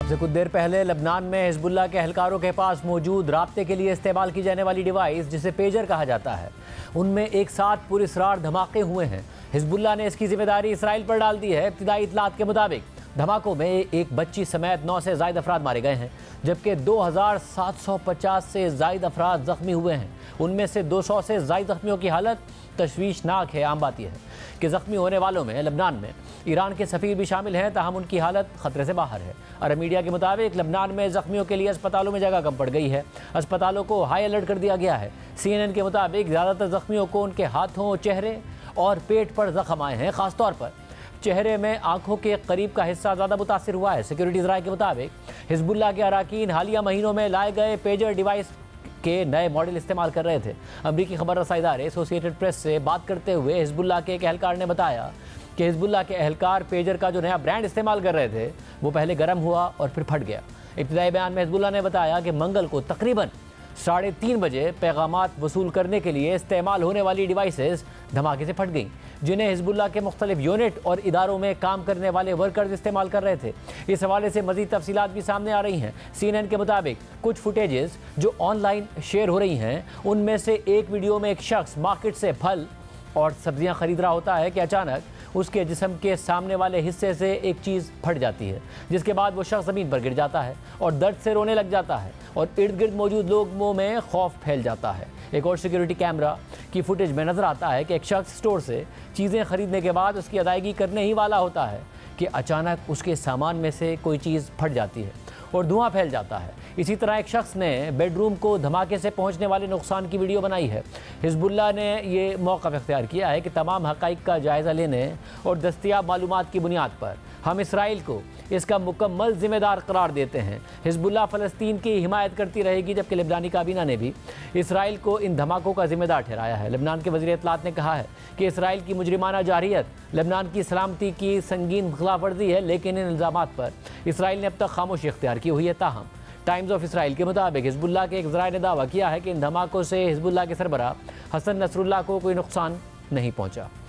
से कुछ देर पहले लबनान में हिजबुल्लाह के एहलकारों के पास मौजूद राब्ते के लिए इस्तेमाल की जाने वाली डिवाइस जिसे पेजर कहा जाता है, उनमें एक साथ पुरअसरार धमाके हुए हैं। हिजबुल्लाह ने इसकी जिम्मेदारी इसराइल पर डाल दी है। इब्तिदाई इतलात के मुताबिक धमाकों में एक बच्ची समेत 9 से ज़ायद अफराद मारे गए हैं, जबकि 2750 से ज़ायद अफराद ज़ख्मी हुए हैं। उनमें से 200 से ज़ायद ज़ख्मियों की हालत तशवीशनाक है। आम बात यह है कि ज़ख्मी होने वालों में लबनान में ईरान के सफ़ीर भी शामिल हैं, ताहम उनकी हालत ख़तरे से बाहर है। अरब मीडिया के मुताबिक लबनान में ज़ख्मियों के लिए अस्पतालों में जगह कम पड़ गई है। अस्पतालों को हाई अलर्ट कर दिया गया है। CNN के मुताबिक ज़्यादातर ज़ख्मियों को उनके हाथों, चेहरे और पेट पर ज़ख्म आए हैं। ख़ासतौर पर चेहरे में आंखों के करीब का हिस्सा ज़्यादा मुतासिर हुआ है। सिक्योरिटी ज़राए के मुताबिक हिजबुल्लाह के अराकीन हालिया महीनों में लाए गए पेजर डिवाइस के नए मॉडल इस्तेमाल कर रहे थे। अमरीकी खबर रसाई इदारे एसोसिएटेड प्रेस से बात करते हुए हिजबुल्लाह के एक एहलकार ने बताया कि हिजबुल्लाह के एहलकार पेजर का जो नया ब्रांड इस्तेमाल कर रहे थे वो पहले गर्म हुआ और फिर फट गया। इब्तिदाई बयान में हिजबुल्लाह ने बताया कि मंगल को तकरीबन 3:30 बजे पैगामात वसूल करने के लिए इस्तेमाल होने वाली डिवाइसेस धमाके से फट गईं, जिन्हें हिजबुल्लाह के मुख्तलिफ यूनिट और इदारों में काम करने वाले वर्कर्स इस्तेमाल कर रहे थे। इस हवाले से मज़ीद तफसीलात भी सामने आ रही हैं। CNN के मुताबिक कुछ फुटेजेस जो ऑनलाइन शेयर हो रही हैं, उनमें से एक वीडियो में एक शख्स मार्केट से फल और सब्जियां खरीद रहा होता है कि अचानक उसके जिस्म के सामने वाले हिस्से से एक चीज़ फट जाती है, जिसके बाद वो शख्स ज़मीन पर गिर जाता है और दर्द से रोने लग जाता है और इर्द गिर्द मौजूद लोगों में खौफ फैल जाता है। एक और सिक्योरिटी कैमरा की फुटेज में नज़र आता है कि एक शख्स स्टोर से चीज़ें खरीदने के बाद उसकी अदायगी करने ही वाला होता है कि अचानक उसके सामान में से कोई चीज़ फट जाती है और धुआं फैल जाता है। इसी तरह एक शख्स ने बेडरूम को धमाके से पहुंचने वाले नुकसान की वीडियो बनाई है। हिजबुल्लाह ने ये मौका इख्तियार किया है कि तमाम हक़ाइक़ का जायज़ा लेने और दस्तयाब मालूमात की बुनियाद पर हम इसराइल को इसका मुकम्मल ज़िम्मेदार करार देते हैं। हिजबुल्लाह फ़लस्तीन की हिमायत करती रहेगी, जबकि लबनानी काबीना ने भी इसराइल को इन धमाकों का ज़िम्मेदार ठहराया है। लबनान के वज़ीर इत्तलात ने कहा है कि इसराइल की मुजरिमाना जारियत लबनान की सलामती की संगीन खिलाफवर्जी है, लेकिन इन इल्ज़ामात पर इसराइल ने अब तक खामोशी इख्तियार की हुई है। ताहम टाइम्स ऑफ इसराइल के मुताबिक हिजबुल्लाह के एक ज़राए ने दावा किया है कि इन धमाकों से हिजबुल्लाह के सरबराह हसन नसरुल्लाह को कोई नुकसान नहीं पहुँचा।